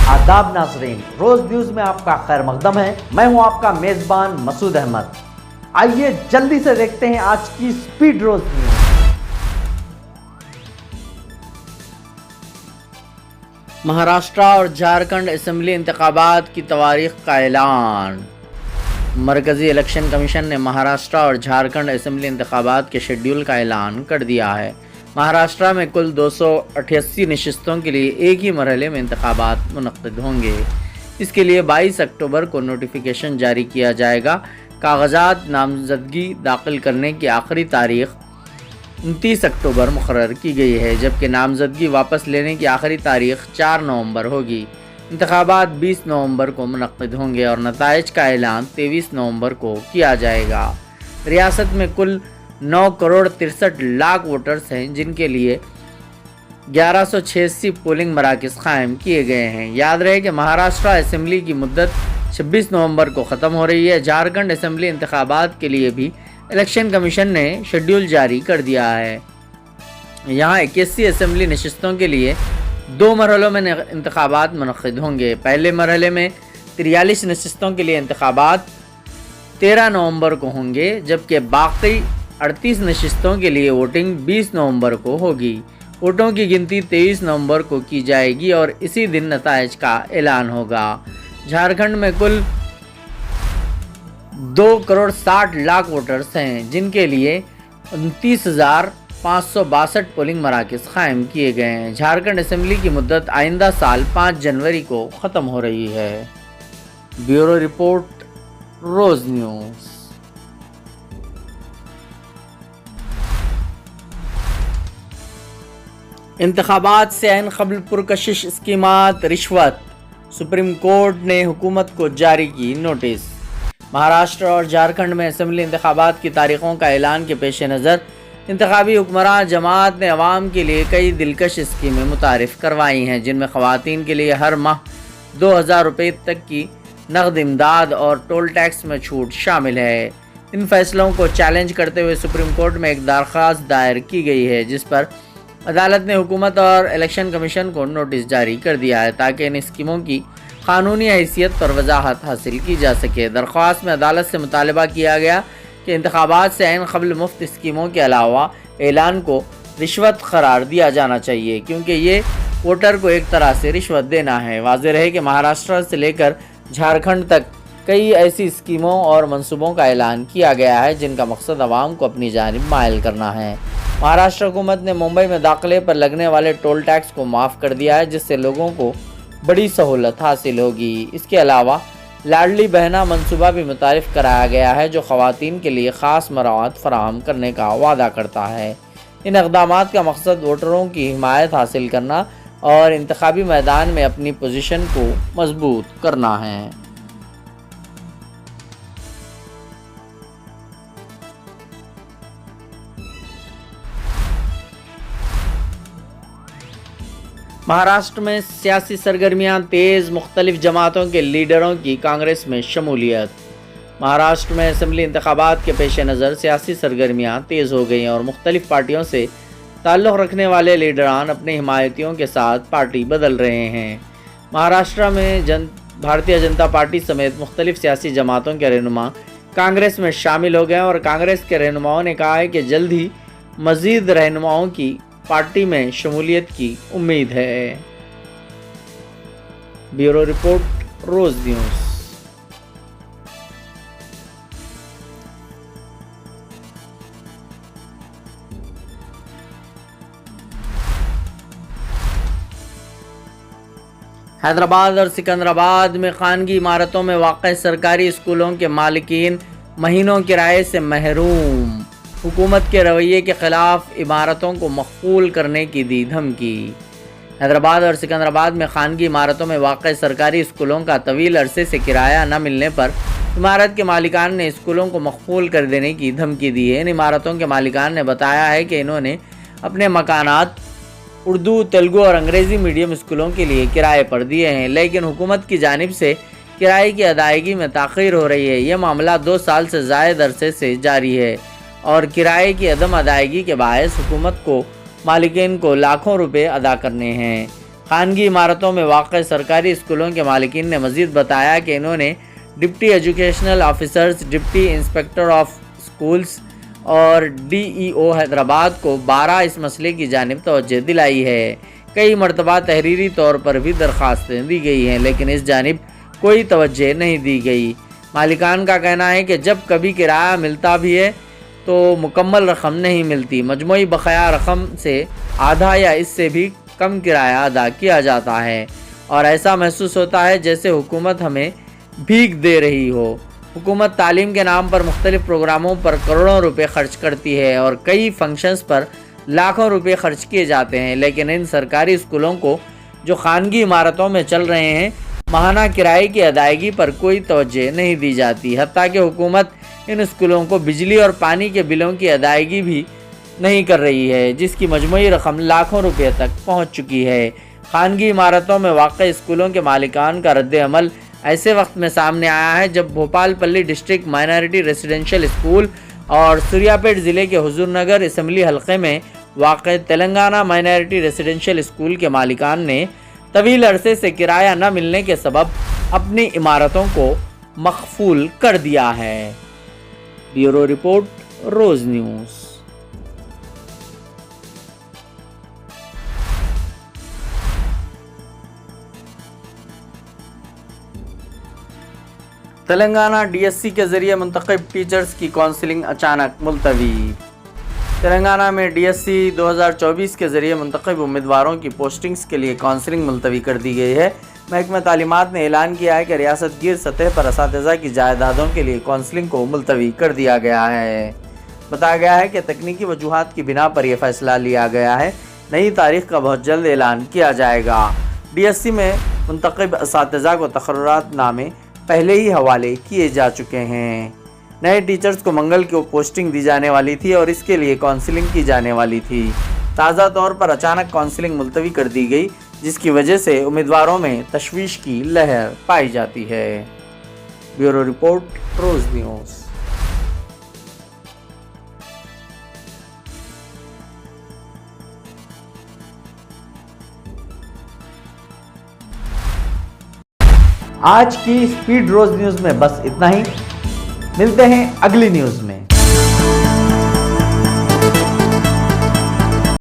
آداب ناظرین، روز نیوز میں آپ کا خیر مقدم ہے۔ میں ہوں آپ کا میزبان مسعود احمد۔ آئیے جلدی سے دیکھتے ہیں آج کی سپیڈ روز نیوز۔ مہاراشٹرا اور جھارکھنڈ اسمبلی انتخابات کی تاریخ کا اعلان۔ مرکزی الیکشن کمیشن نے مہاراشٹرا اور جھارکھنڈ اسمبلی انتخابات کے شیڈول کا اعلان کر دیا ہے۔ مہاراشٹرا میں کل 288 نشستوں کے لیے ایک ہی مرحلے میں انتخابات منعقد ہوں گے۔ اس کے لیے 22 اکتوبر کو نوٹیفیکیشن جاری کیا جائے گا۔ کاغذات نامزدگی داخل کرنے کی آخری تاریخ 29 اکتوبر مقرر کی گئی ہے، جبکہ نامزدگی واپس لینے کی آخری تاریخ 4 نومبر ہوگی۔ انتخابات 20 نومبر کو منعقد ہوں گے اور نتائج کا اعلان 23 نومبر کو کیا جائے گا۔ ریاست میں کل 9 کروڑ 63 لاکھ ووٹرز ہیں، جن کے لیے 1186 پولنگ مراکز قائم کیے گئے ہیں۔ یاد رہے کہ مہاراشٹرا اسمبلی کی مدت 26 نومبر کو ختم ہو رہی ہے۔ جھارکھنڈ اسمبلی انتخابات کے لیے بھی الیکشن کمیشن نے شیڈول جاری کر دیا ہے۔ یہاں 81 اسمبلی نشستوں کے لیے 2 مرحلوں میں انتخابات منعقد ہوں گے۔ پہلے مرحلے میں 43 نشستوں کے لیے انتخابات 13 نومبر کو ہوں گے، جبکہ باقی 38 نشستوں کے لیے ووٹنگ 20 نومبر کو ہوگی۔ ووٹوں کی گنتی 23 نومبر کو کی جائے گی اور اسی دن نتائج کا اعلان ہوگا۔ جھارکھنڈ میں کل 2 کروڑ 60 لاکھ ووٹرز ہیں، جن کے لیے 29,562 پولنگ مراکز قائم کیے گئے ہیں۔ جھارکھنڈ اسمبلی کی مدت آئندہ سال 5 جنوری کو ختم ہو رہی ہے۔ بیورو رپورٹ، روز نیوز۔ انتخابات سے عین قبل پرکشش اسکیمات، رشوت۔ سپریم کورٹ نے حکومت کو جاری کی نوٹس۔ مہاراشٹر اور جھارکھنڈ میں اسمبلی انتخابات کی تاریخوں کا اعلان کے پیش نظر انتخابی حکمران جماعت نے عوام کے لیے کئی دلکش اسکیمیں متعارف کروائی ہیں، جن میں خواتین کے لیے ہر ماہ 2,000 روپے تک کی نقد امداد اور ٹول ٹیکس میں چھوٹ شامل ہے۔ ان فیصلوں کو چیلنج کرتے ہوئے سپریم کورٹ میں ایک درخواست دائر کی گئی ہے، جس پر عدالت نے حکومت اور الیکشن کمیشن کو نوٹس جاری کر دیا ہے تاکہ ان اسکیموں کی قانونی حیثیت پر وضاحت حاصل کی جا سکے۔ درخواست میں عدالت سے مطالبہ کیا گیا کہ انتخابات سے عین قبل مفت اسکیموں کے علاوہ اعلان کو رشوت قرار دیا جانا چاہیے، کیونکہ یہ ووٹر کو ایک طرح سے رشوت دینا ہے۔ واضح رہے کہ مہاراشٹر سے لے کر جھارکھنڈ تک کئی ایسی اسکیموں اور منصوبوں کا اعلان کیا گیا ہے جن کا مقصد عوام کو اپنی جانب مائل کرنا ہے۔ مہاراشٹر حکومت نے ممبئی میں داخلے پر لگنے والے ٹول ٹیکس کو معاف کر دیا ہے، جس سے لوگوں کو بڑی سہولت حاصل ہوگی۔ اس کے علاوہ لاڈلی بہنا منصوبہ بھی متعارف کرایا گیا ہے، جو خواتین کے لیے خاص مراعات فراہم کرنے کا وعدہ کرتا ہے۔ ان اقدامات کا مقصد ووٹروں کی حمایت حاصل کرنا اور انتخابی میدان میں اپنی پوزیشن کو مضبوط کرنا ہے۔ مہاراشٹر میں سیاسی سرگرمیاں تیز، مختلف جماعتوں کے لیڈروں کی کانگریس میں شمولیت۔ مہاراشٹر میں اسمبلی انتخابات کے پیش نظر سیاسی سرگرمیاں تیز ہو گئی اور مختلف پارٹیوں سے تعلق رکھنے والے لیڈران اپنے حمایتیوں کے ساتھ پارٹی بدل رہے ہیں۔ مہاراشٹر میں بھارتیہ جنتا پارٹی سمیت مختلف سیاسی جماعتوں کے رہنما کانگریس میں شامل ہو گئے اور کانگریس کے رہنماؤں نے کہا ہے کہ جلد ہی مزید رہنماؤں کی پارٹی میں شمولیت کی امید ہے۔ بیورو رپورٹ، روز نیوز۔ حیدرآباد اور سکندرآباد میں خانگی عمارتوں میں واقع سرکاری اسکولوں کے مالکین مہینوں کرائے سے محروم۔ حکومت کے رویے کے خلاف عمارتوں کو مقفول کرنے کی دی دھمکی۔ حیدرآباد اور سکندرآباد میں خانگی عمارتوں میں واقع سرکاری اسکولوں کا طویل عرصے سے کرایہ نہ ملنے پر عمارت کے مالکان نے اسکولوں کو مقفول کر دینے کی دھمکی دی ہے۔ ان عمارتوں کے مالکان نے بتایا ہے کہ انہوں نے اپنے مکانات اردو، تیلگو اور انگریزی میڈیم اسکولوں کے لیے کرائے پر دیے ہیں، لیکن حکومت کی جانب سے کرائے کی ادائیگی میں تاخیر ہو رہی ہے۔ یہ معاملہ 2 سال سے زائد عرصے سے جاری ہے اور کرائے کی عدم ادائیگی کے باعث حکومت کو مالکین کو لاکھوں روپے ادا کرنے ہیں۔ خانگی عمارتوں میں واقع سرکاری اسکولوں کے مالکین نے مزید بتایا کہ انہوں نے deputy educational officers, deputy inspector of schools اور DEO حیدرآباد کو 12 اس مسئلے کی جانب توجہ دلائی ہے۔ کئی مرتبہ تحریری طور پر بھی درخواستیں دی گئی ہیں لیکن اس جانب کوئی توجہ نہیں دی گئی۔ مالکان کا کہنا ہے کہ جب کبھی کرایہ ملتا بھی ہے تو مکمل رقم نہیں ملتی، مجموعی بقایا رقم سے آدھا یا اس سے بھی کم کرایہ ادا کیا جاتا ہے اور ایسا محسوس ہوتا ہے جیسے حکومت ہمیں بھیک دے رہی ہو۔ حکومت تعلیم کے نام پر مختلف پروگراموں پر کروڑوں روپے خرچ کرتی ہے اور کئی فنکشنز پر لاکھوں روپے خرچ کیے جاتے ہیں، لیکن ان سرکاری اسکولوں کو جو خانگی عمارتوں میں چل رہے ہیں ماہانہ کرائے کی ادائیگی پر کوئی توجہ نہیں دی جاتی، حتیٰ کہ حکومت ان اسکولوں کو بجلی اور پانی کے بلوں کی ادائیگی بھی نہیں کر رہی ہے، جس کی مجموعی رقم لاکھوں روپے تک پہنچ چکی ہے۔ خانگی عمارتوں میں واقع اسکولوں کے مالکان کا رد عمل ایسے وقت میں سامنے آیا ہے جب بھوپال پلی ڈسٹرکٹ مائنارٹی ریزیڈنشل اسکول اور سوریا پیٹ ضلع کے حضور نگر اسمبلی حلقے میں واقع تلنگانہ مائنارٹی ریزیڈنشل اسکول کے مالکان نے طویل عرصے سے کرایہ نہ ملنے کے سبب اپنی عمارتوں کو مقفول کر دیا ہے۔ بیورو رپورٹ، روز نیوز۔ تلنگانہ DSC کے ذریعے منتخب ٹیچرز کی کونسلنگ اچانک ملتوی۔ تلنگانہ میں DSC 2024 کے ذریعے منتخب امیدواروں کی پوسٹنگز کے لیے کونسلنگ ملتوی کر دی گئی ہے۔ محکمہ تعلیمات نے اعلان کیا ہے کہ ریاست گیر سطح پر اساتذہ کی جائیدادوں کے لیے کونسلنگ کو ملتوی کر دیا گیا ہے۔ بتایا گیا ہے کہ تکنیکی وجوہات کی بنا پر یہ فیصلہ لیا گیا ہے۔ نئی تاریخ کا بہت جلد اعلان کیا جائے گا۔ DSC میں منتخب اساتذہ کو تقررات نامے پہلے ہی حوالے کیے جا چکے ہیں۔ نئے ٹیچرز کو منگل کو پوسٹنگ دی جانے والی تھی اور اس کے لیے کونسلنگ کی جانے والی تھی۔ تازہ طور پر اچانک کونسلنگ ملتوی کر دی گئی، جس کی وجہ سے امیدواروں میں تشویش کی لہر پائی جاتی ہے۔ بیورو رپورٹ، روز نیوز۔ آج کی اسپیڈ روز نیوز میں بس اتنا ہی، ملتے ہیں اگلی نیوز میں۔